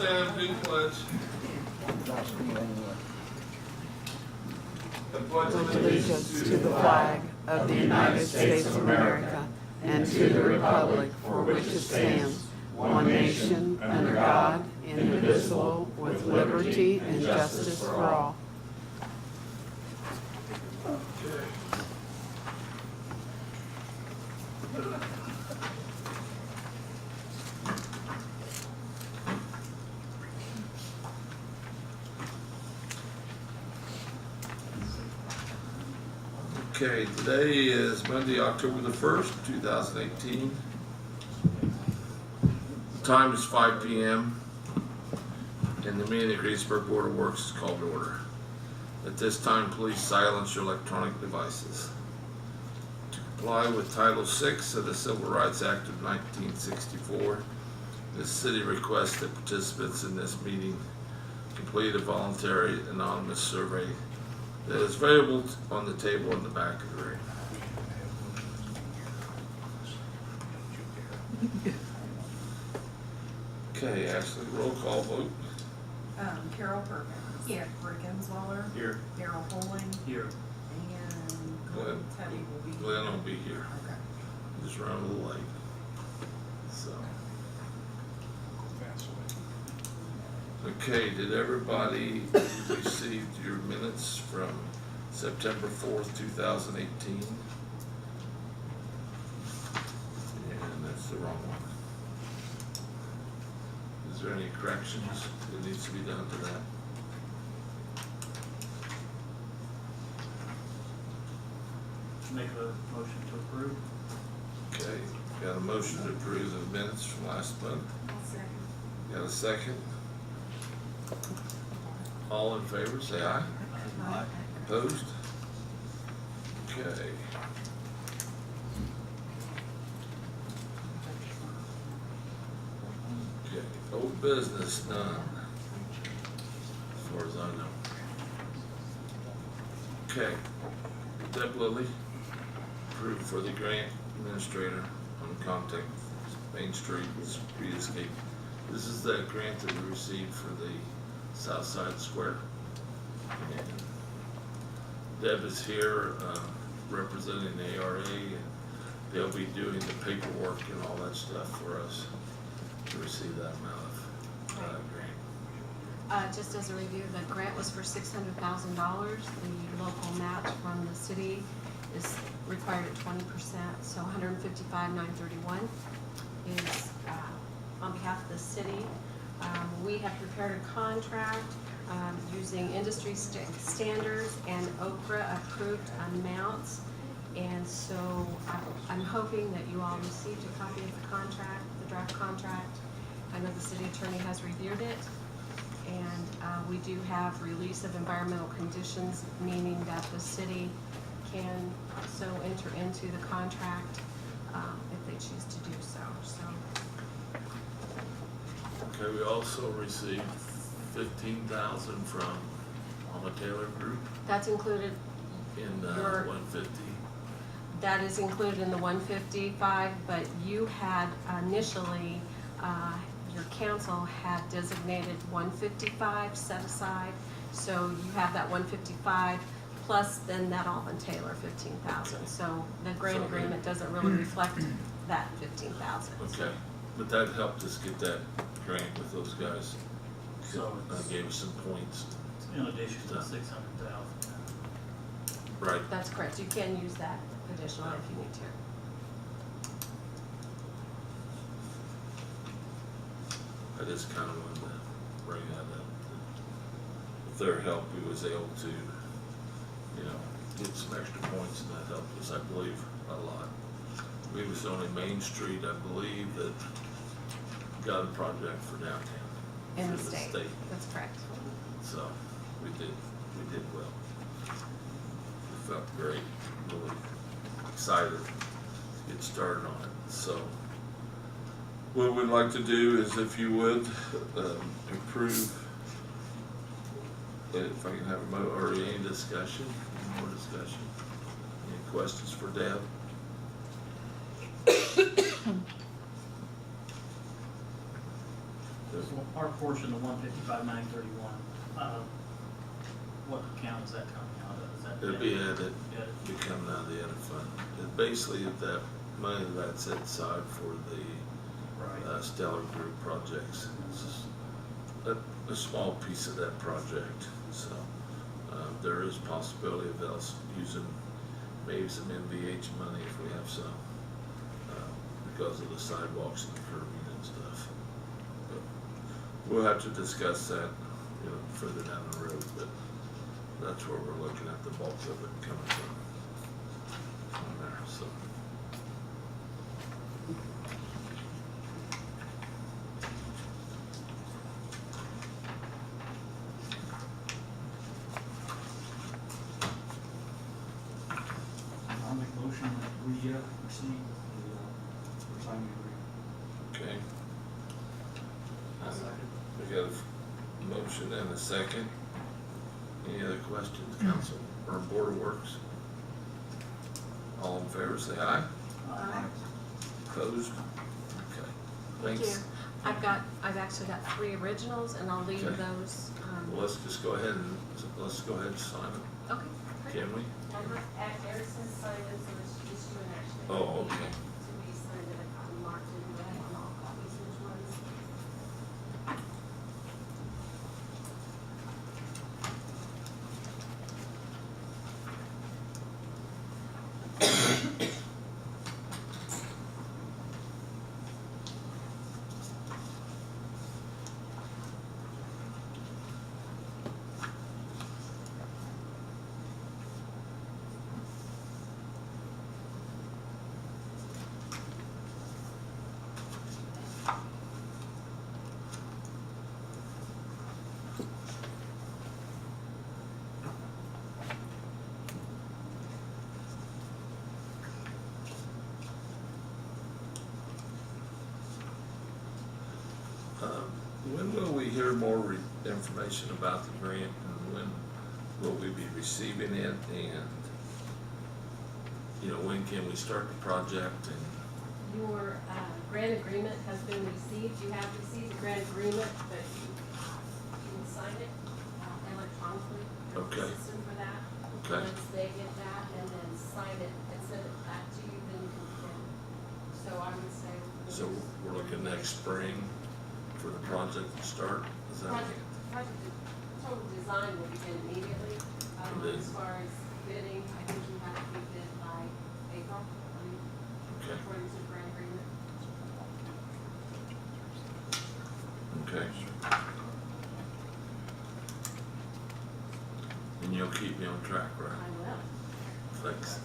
stand and do the pledge. The pledge of allegiance to the flag of the United States of America and to the republic for which it stands, one nation, under God, indivisible, with liberty and justice for all. Okay, today is Monday, October the 1st, 2018. The time is 5 p.m. and the meeting of the Greensburg Board of Works is called to order. At this time, please silence your electronic devices. To comply with Title VI of the Civil Rights Act of 1964, the city requests that participants in this meeting complete a voluntary anonymous survey that is available on the table in the back of the room. Okay, Ashley, roll call vote. Carol Perkins. Here. Rick Enswaller. Here. Darrell Poling. Here. And Glenn. Teddy will be. Glenn will be here. Okay. Just run a little late. So. Okay, did everybody receive your minutes from September 4th, 2018? And that's the wrong one. Is there any corrections that needs to be done to that? Make a motion to approve. Okay, got a motion to approve the minutes from last month. Got a second? All in favor, say aye. Aye. Opposed? Okay. Okay, old business, none. As far as I know. Okay, Deb Lilly, approved for the grant administrator on contact Main Street Streetscape. This is the grant that we received for the South Side Square. And Deb is here representing the ARA, and they'll be doing the paperwork and all that stuff for us to receive that amount of grant. Just as a review, the grant was for $600,000. The local match from the city is required at 20%, so $155,931 is on behalf of the city. We have prepared a contract using industry standards and OKRA approved amounts. And so I'm hoping that you all received a copy of the contract, the draft contract. I know the city attorney has reviewed it. And we do have release of environmental conditions, meaning that the city can so enter into the contract if they choose to do so. Okay, we also received $15,000 from Alma Taylor Group That's included. in Your- 150. That is included in the 155, but you had initially, your council had designated 155 set aside. So you have that 155 plus then that Alvin Taylor 15,000. So the grant So- agreement doesn't really reflect that 15,000. Okay, but that helped us get that grant with those guys. So it's- Gave us some points. In addition to 600,000. Right. That's correct. You can use that additional if you need to. I just kind of wanted to bring that up. With their help, we was able to, get some extra points, and that helped us, I believe, a lot. We was the only Main Street, I believe, that got a project for downtown. In the for state. That's correct. So we did well. We felt great, really excited to get started on it. So what we'd like to do is, if you would, approve, if I can have a or any discussion, any more discussion. Any questions for Deb? Our portion, the 155,931, what account is that coming out of? Is that? It'll be added, Yeah. be coming out of the edit fund. It basically, that money that's set aside for the Right. Stellar Group projects. It's just a small piece of that project, so, there is possibility of us using maybe some MVH money if we have some, because of the sidewalks and the curbing and stuff. But we'll have to discuss that, you know, further down the road, but that's where we're looking at the bulk of it coming from there, so. I'll make a motion that we receive the signing agreement. Okay. I'll second. We got a motion and a second. Any other questions, council, or Board of Works? All in favor, say aye. Opposed? Okay. Thank you. Thanks. I've actually got 3 originals, and I'll leave Okay. those, Well, let's just go ahead and sign it, okay. can we? Erickson signed it, so it's just you and Ashley. Oh, okay. To be signed it, I marked it in red on all copies, which ones. When will we hear more information about the grant, and when will we be receiving it, and, you know, when can we start the project, and, Your grant agreement has been received. You have received the grant agreement, but you can sign it electronically. There's a Okay. system for that. Okay. Once they get that and then sign it and send it back to you, then you can begin. So I would say. so we're looking next spring for the project to start? Is that? Project, total design will begin immediately. And then- As far as bidding, I think you have to be bid by April, Okay, according to the grant agreement. okay. And you'll keep me on track, right? I will. Thanks.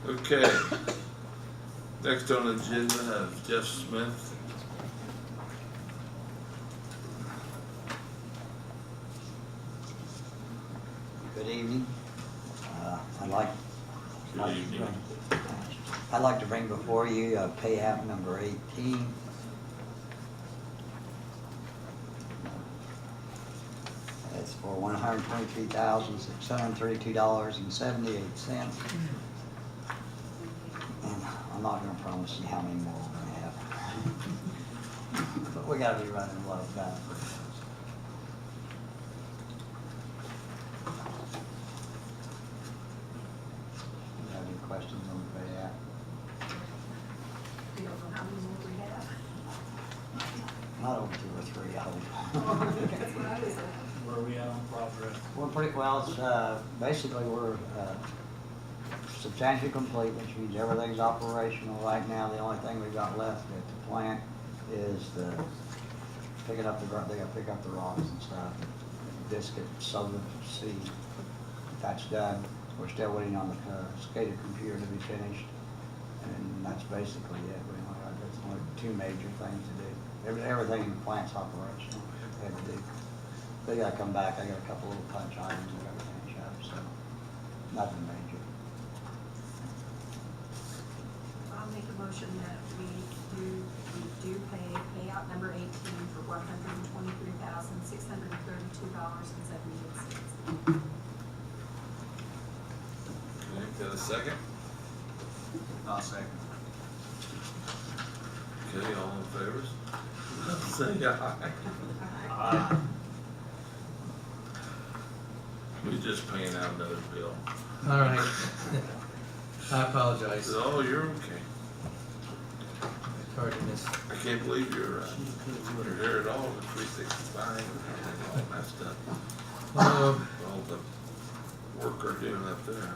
Okay. Next on the agenda, have Jeff Smith. Good evening. I'd like Good evening. to bring before you pay app number 18. It's for $123,632.78. And I'm not gonna promise you how many more we're gonna have. But we gotta be running low down. You have any questions on the pay app? We don't know how many more we have. Not over 2 or 3, I hope. That's what I was saying. Where are we at on progress? We're pretty well, it's, basically, we're, substantially complete, which means everything's operational right now. The only thing we've got left at the plant is they gotta pick up the rocks and stuff, biscuit, soda, seed. That's done. We're still waiting on the, SCADA computer to be finished, and that's basically it. There's only 2 major things to do. Everything in the plant's operational, they have to do. They gotta come back, I got a couple little punch items we gotta finish up, so, nothing major. I'll make a motion that we do pay payout number 18 for $123,632.78. Okay, got a second? I'll second. Okay, all in say aye. Aye. We just paying out another bill. All right. I apologize. Oh, you're okay. It's hard to miss. I can't believe you're here at all at 365 and all that stuff. All the work they're doing up there.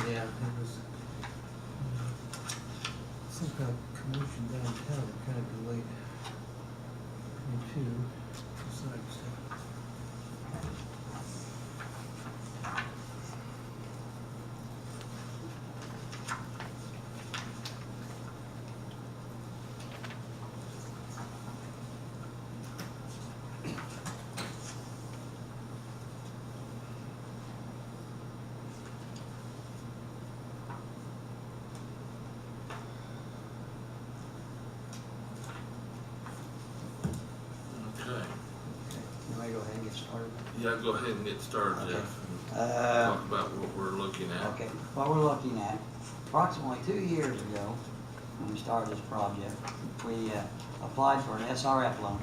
Yeah, it was some kind of commotion downtown that kind of delayed me too. Besides that. Okay. You may go ahead and get started. Yeah, go ahead and get started, Okay. Jeff. And Uh, talk about what we're looking at. Okay, what we're looking at, approximately 2 years ago, when we started this project, we applied for an SRF loan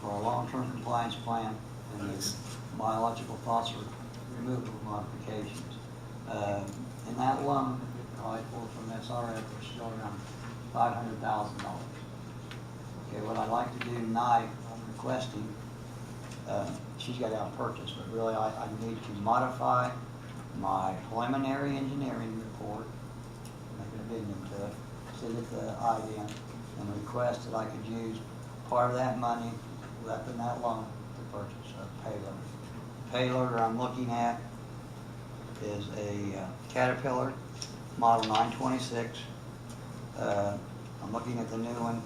for a long-term compliance plan and its biological phosphate removal modifications. In that loan, we applied for from SRF, we're still around $500,000. Okay, what I'd like to do tonight, I'm requesting, she's got out purchase, but really I need to modify my preliminary engineering report, make an addendum to it, send it to IDM, and request that I could use part of that money left in that loan to purchase a payloader. Payloader I'm looking at is a Caterpillar Model 926. I'm looking at the new one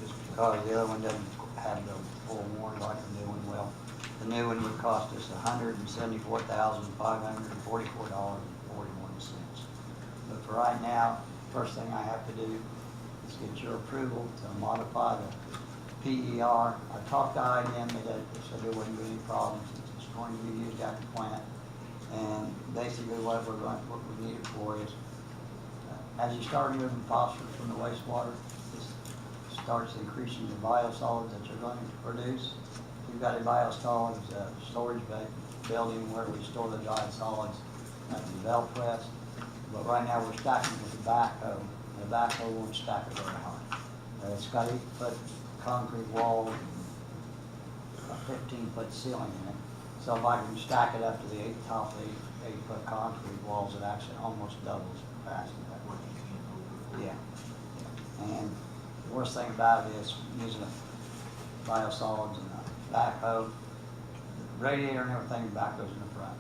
just because the other one doesn't have the full warranty like the new one will. The new one would cost us $174,544.41. But for right now, first thing I have to do is get your approval to modify the PER. I talked to IDM, they said there wouldn't be any problems, it's going to be used at the plant. And basically what we need it for is, as you start moving phosphorus from the wastewater, this starts increasing the biosolids that you're going to produce. We've got a biosolids storage building where we store the dry solids at the bell press. But right now we're stacking with the backhoe. And the backhoe won't stack it very high. It's got 8-foot concrete wall, a 15-foot ceiling in it. So if I can stack it up to the top 8-foot concrete walls, it actually almost doubles capacity. Yeah. And the worst thing about it is using the biosolids and the backhoe, the radiator and everything, the backhoe's in the front.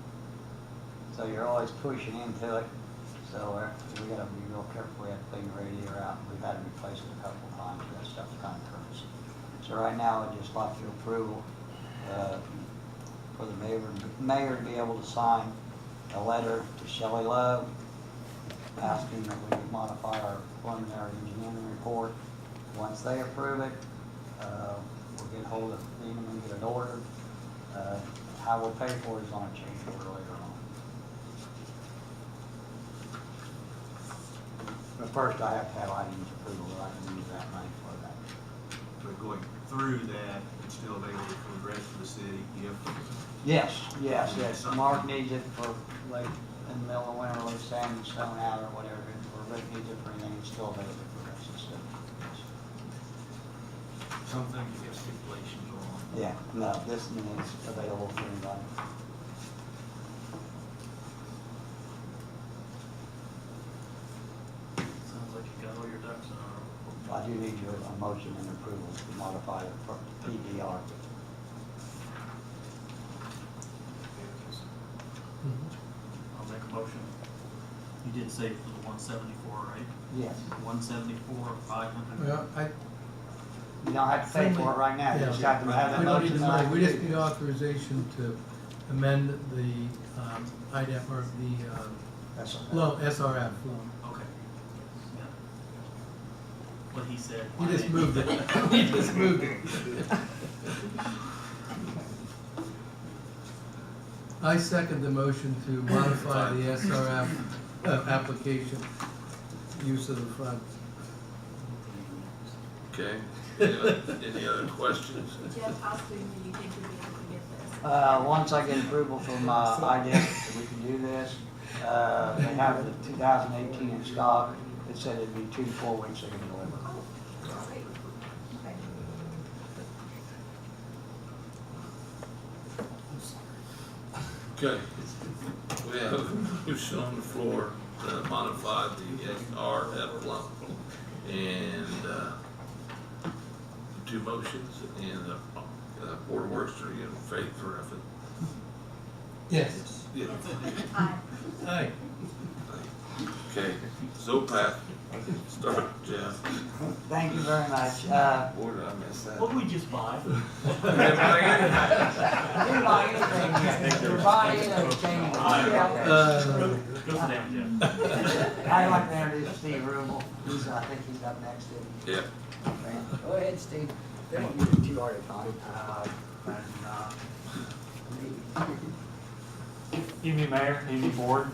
So you're always pushing into it. So we gotta be real careful. We have to clean the radiator out. We've had to replace it a couple of times. That stuff's kind of curse. So right now, I'd just like your approval for the mayor to be able to sign a letter to Shelley Love asking that we modify our preliminary engineering report. Once they approve it, we'll get hold of them and get it ordered. How we'll pay for it is on a change order later on. But first, I have to have ID's approval that I can use that money for that. But going through that, it's still available for the rest of the city if. Yes. Mark needs it for like in the middle of winter, like sand and stone out or whatever, or Rick needs it for anything, it's still available for the rest of the city. Some things you get stipulations on. Yeah, no, this is available for anybody. Sounds like you got all your ducks in a row. I do need your motion and approval to modify the PDR. motion. You did say for the 174, right? Yes. 174, 500. Well, You don't have to pay for it right now, you just have to have that we don't need motion the money, signed. we just need authorization to amend the, IDAP or the, That's all. loan, SRF loan. Okay. Yeah. What he said. He why just they- moved it. He just moved it. I second the motion to modify the SRF application, use of the funds. Okay, any other questions? Jeff, how soon do you think you'll be able to get this? Once I get approval from, IDIC that we can do this, they have the 2018 in stock, it said it'd be 2 to 4 weeks they can deliver. Great. Okay. Okay, we have a motion on the floor to modify the SRF loan. And, two motions, and the Board of Works, are you in favor of it? Yes. Yeah. Aye. Aye. Okay, so Pat, start, Jeff. Thank you very much. Boy, did I miss that. What did we just buy? You're buying anything, you're buying anything. Go sit down, Jeff. I'd like to introduce Steve Rubel, I think he's up next to you. Yeah, Go ahead, Steve. Thank you. Too hard to talk. Evening, Mayor, evening, Board.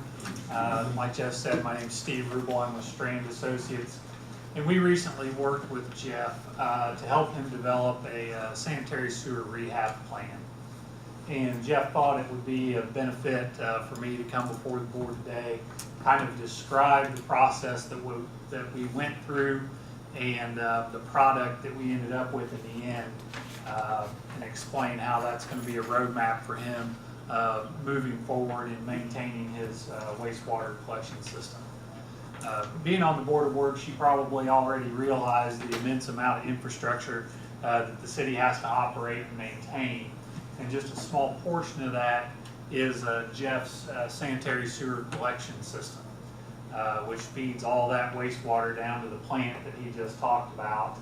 Like Jeff said, my name's Steve Rubel. I'm with Strand Associates. And we recently worked with Jeff to help him develop a sanitary sewer rehab plan. And Jeff thought it would be a benefit for me to come before the board today, kind of describe the process that we went through and the product that we ended up with in the end, and explain how that's going to be a roadmap for him moving forward in maintaining his wastewater collection system. Being on the Board of Works, you probably already realize the immense amount of infrastructure that the city has to operate and maintain. And just a small portion of that is Jeff's sanitary sewer collection system, which feeds all that wastewater down to the plant that he just talked about,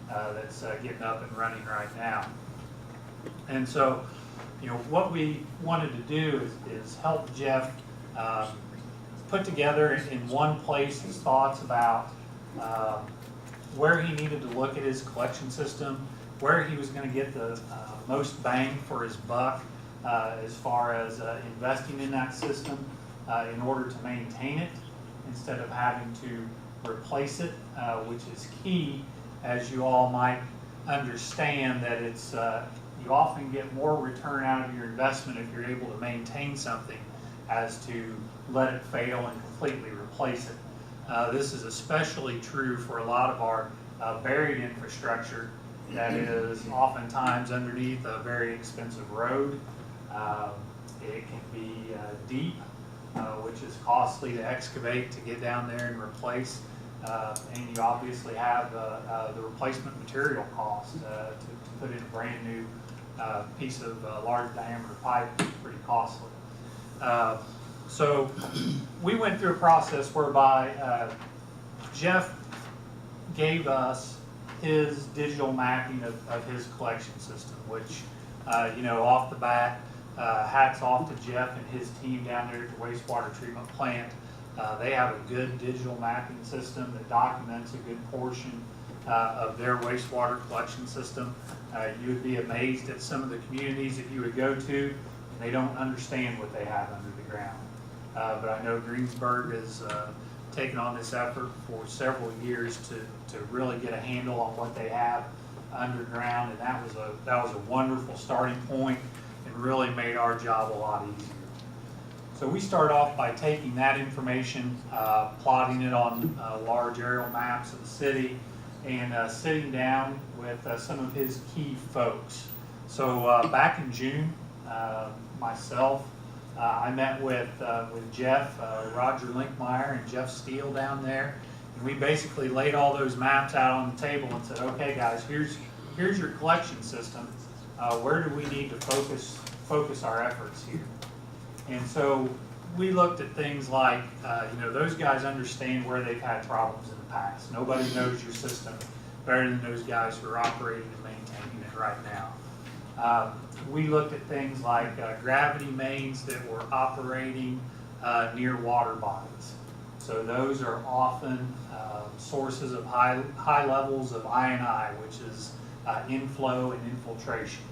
that's getting up and running right now. And so, what we wanted to do is help Jeff put together in one place his thoughts about where he needed to look at his collection system, where he was going to get the most bang for his buck as far as investing in that system in order to maintain it instead of having to replace it, which is key, as you all might understand, that it's you often get more return out of your investment if you're able to maintain something as to let it fail and completely replace it. This is especially true for a lot of our buried infrastructure that is oftentimes underneath a very expensive road. It can be deep, which is costly to excavate to get down there and replace. And you obviously have the replacement material cost to put in a brand new piece of large diameter pipe. Is pretty costly. So we went through a process whereby Jeff gave us his digital mapping of his collection system, which, off the bat, hats off to Jeff and his team down there at the wastewater treatment plant. They have a good digital mapping system that documents a good portion of their wastewater collection system. You would be amazed at some of the communities that you would go to, and they don't understand what they have under the ground. But I know Greensburg has taken on this effort for several years to really get a handle on what they have underground, and that was a wonderful starting point and really made our job a lot easier. So we start off by taking that information, plotting it on large aerial maps of the city, and sitting down with some of his key folks. So back in June, myself, I met with Jeff, Roger Linkmeyer, and Jeff Steele down there, and we basically laid all those maps out on the table and said, okay guys, here's your collection system. Where do we need to focus our efforts here? And so we looked at things like, those guys understand where they've had problems in the past. Nobody knows your system better than those guys who are operating and maintaining it right now. We looked at things like gravity mains that were operating near water bodies. So those are often sources of high levels of I&I, which is inflow and infiltration.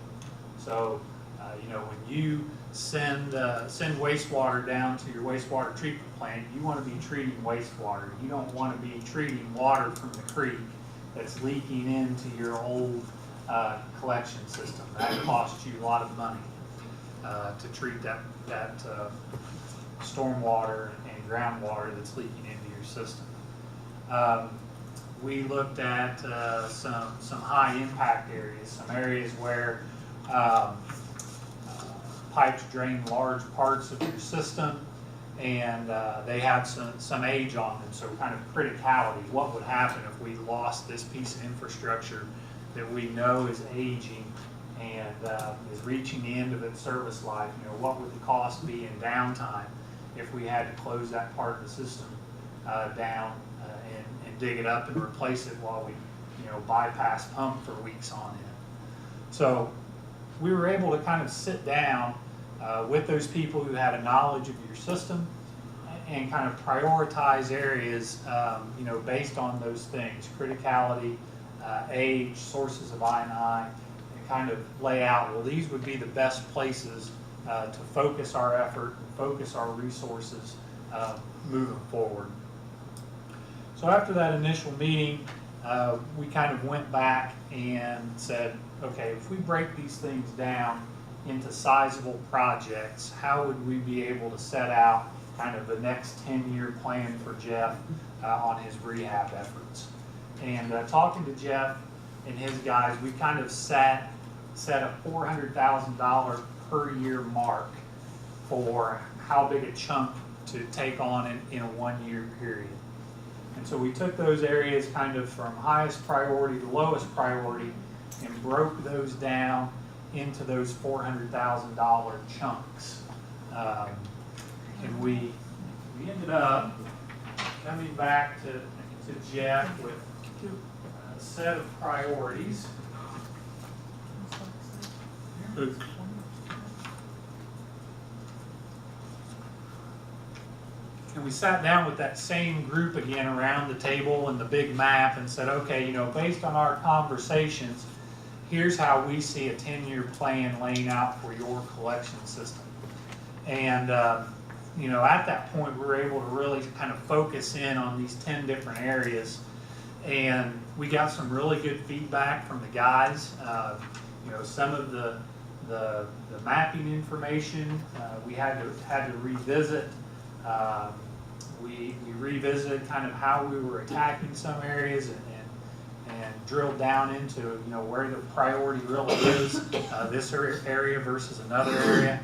So, when you send wastewater down to your wastewater treatment plant, you want to be treating wastewater. You don't want to be treating water from the creek that's leaking into your old collection system. That costs you a lot of money to treat that stormwater and groundwater that's leaking into your system. We looked at some high impact areas, some areas where pipes drain large parts of your system and they have some age on them, so kind of criticality. What would happen if we lost this piece of infrastructure that we know is aging and is reaching the end of its service life? What would the cost be in downtime if we had to close that part of the system down and dig it up and replace it while we bypass pump for weeks on end? So we were able to kind of sit down with those people who had a knowledge of your system and kind of prioritize areas based on those things: criticality, age, sources of I&I, and kind of lay out, well, these would be the best places to focus our effort and focus our resources moving forward. So after that initial meeting, we kind of went back and said, okay, if we break these things down into sizable projects, how would we be able to set out kind of the next 10-year plan for Jeff on his rehab efforts? And talking to Jeff and his guys, we kind of set a $400,000 per year mark for how big a chunk to take on in a 1 year period. And so we took those areas kind of from highest priority to lowest priority and broke those down into those $400,000 chunks. And we ended up coming back to Jeff with a set of priorities. And we sat down with that same group again around the table and the big map and said, okay, based on our conversations, here's how we see a 10-year plan laying out for your collection system. And, at that point, we were able to really kind of focus in on these 10 different areas. And we got some really good feedback from the guys. Some of the mapping information we had to revisit. We revisited kind of how we were attacking some areas and drilled down into where the priority really is, this area versus another area.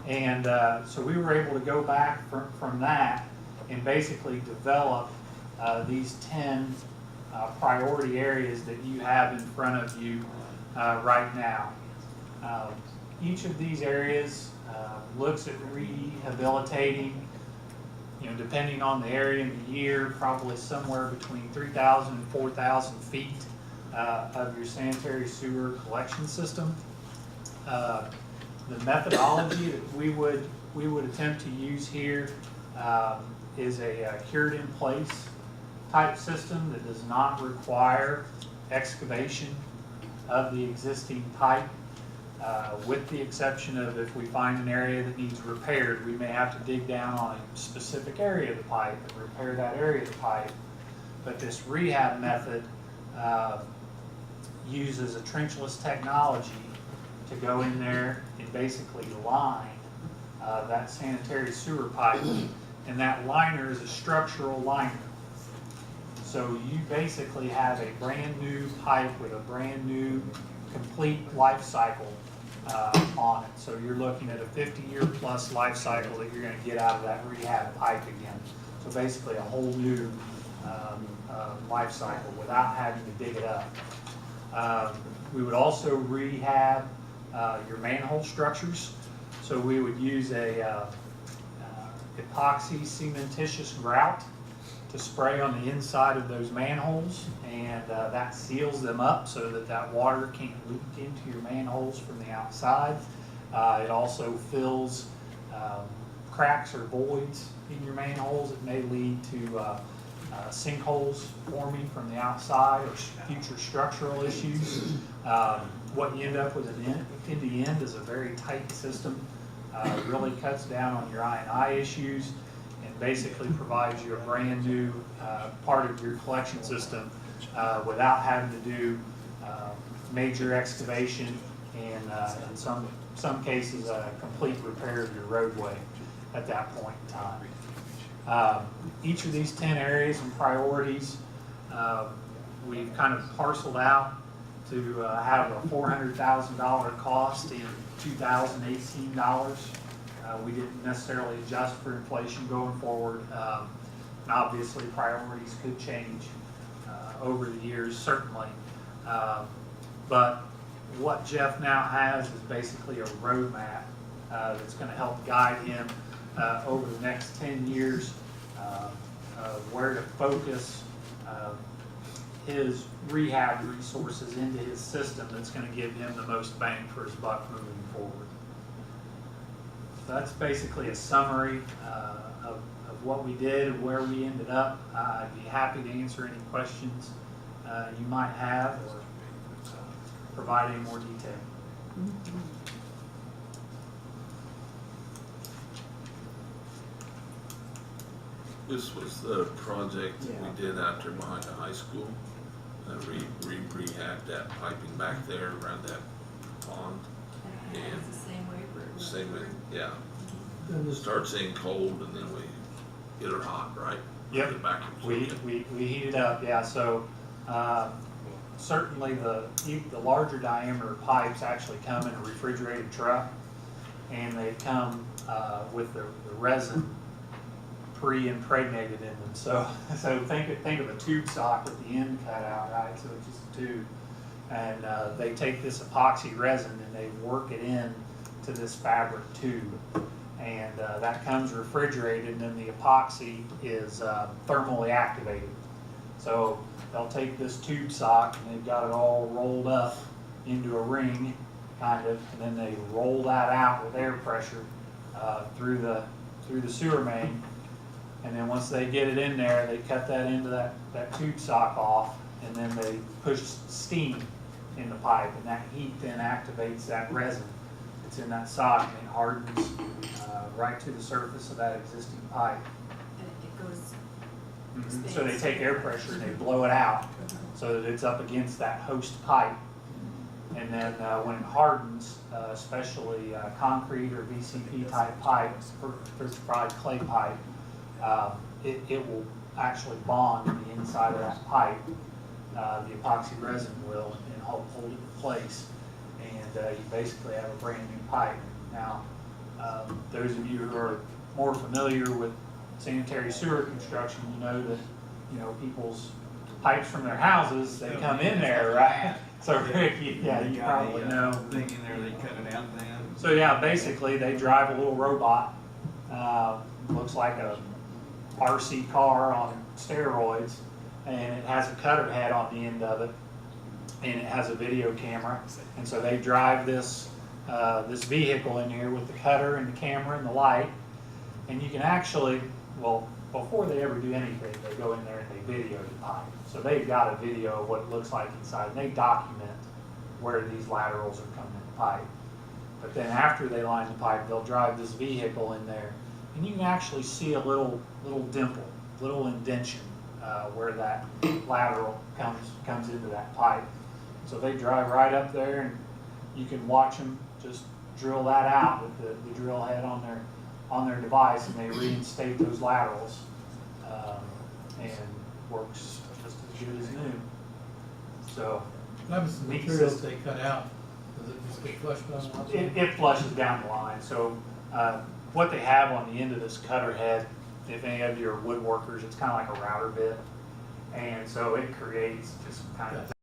And so we were able to go back from that and basically develop these 10 priority areas that you have in front of you right now. Each of these areas looks at rehabilitating, depending on the area and the year, probably somewhere between 3,000 and 4,000 feet of your sanitary sewer collection system. The methodology that we would attempt to use here is a cured in place type system that does not require excavation of the existing pipe, with the exception of if we find an area that needs repaired, we may have to dig down on a specific area of the pipe and repair that area of the pipe. But this rehab method uses a trenchless technology to go in there and basically line that sanitary sewer pipe, and that liner is a structural liner. So you basically have a brand new pipe with a brand new complete life cycle on it. So you're looking at a 50-year plus life cycle that you're going to get out of that rehab pipe again. So basically a whole new life cycle without having to dig it up. We would also rehab your manhole structures. So we would use a epoxy cementitious grout to spray on the inside of those manholes, and that seals them up so that that water can't leak into your manholes from the outside. It also fills cracks or voids in your manholes. It may lead to sinkholes forming from the outside or future structural issues. What you end up with in the end is a very tight system. Really cuts down on your I&I issues and basically provides you a brand new part of your collection system without having to do major excavation and in some cases a complete repair of your roadway at that point in time. Each of these 10 areas and priorities we've kind of parceled out to have a $400,000 cost in 2018 dollars. We didn't necessarily adjust for inflation going forward. And obviously priorities could change over the years, certainly. But what Jeff now has is basically a roadmap that's going to help guide him over the next 10 years where to focus his rehab resources into his system that's going to give him the most bang for his buck moving forward. So that's basically a summary of what we did and where we ended up. I'd be happy to answer any questions you might have or provide any more detail. This was the project we did out there behind the high school. Rehabbed that piping back there around that pond. And it's the same way for. Same way, yeah. Then this- Starts in cold and then we get her hot, right? Yep. Get back and We heat it up, yeah. So certainly the larger diameter pipes actually come in a refrigerated truck, and they come with the resin pre-impregnated in them. So think of a tube sock with the end cut out, right? So it's just a tube, and they take this epoxy resin and they work it in to this fabric tube, and that comes refrigerated, and then the epoxy is thermally activated. So they'll take this tube sock and they've got it all rolled up into a ring, kind of, and then they roll that out with air pressure through the sewer main. And then once they get it in there, they cut that into that tube sock off, and then they push steam in the pipe, and that heat then activates that resin that's in that sock, and it hardens right to the surface of that existing pipe. And it goes. So they take air pressure and they blow it out so that it's up against that host pipe. And then when it hardens, especially concrete or VCP type pipes, probably clay pipe, it will actually bond to the inside of that pipe. The epoxy resin will, and hold it in place. And you basically have a brand new pipe. Now, those of you who are more familiar with sanitary sewer construction, you know that, people's pipes from their houses, they come in there, right? So Rick, you probably know. Thing in there, they cut it out then. So yeah, basically they drive a little robot, looks like a RC car on steroids, and it has a cutter head on the end of it, and it has a video camera, and so they drive this vehicle in here with the cutter and the camera and the light, and you can actually, well, before they ever do anything, they go in there and they video the pipe. So they've got a video of what it looks like inside, and they document where these laterals are coming in the pipe. But then after they line the pipe, they'll drive this vehicle in there, and you can actually see a little dimple, little indention where that lateral comes into that pipe. So they drive right up there, and you can watch them just drill that out with the drill head on their device, and they reinstate those laterals, and works just as good as new. So What happens to the materials they cut out? Does it just get flushed down? it flushes down the line. So what they have on the end of this cutter head, if any of you are woodworkers, it's kind of like a router bit, and so it creates just kind of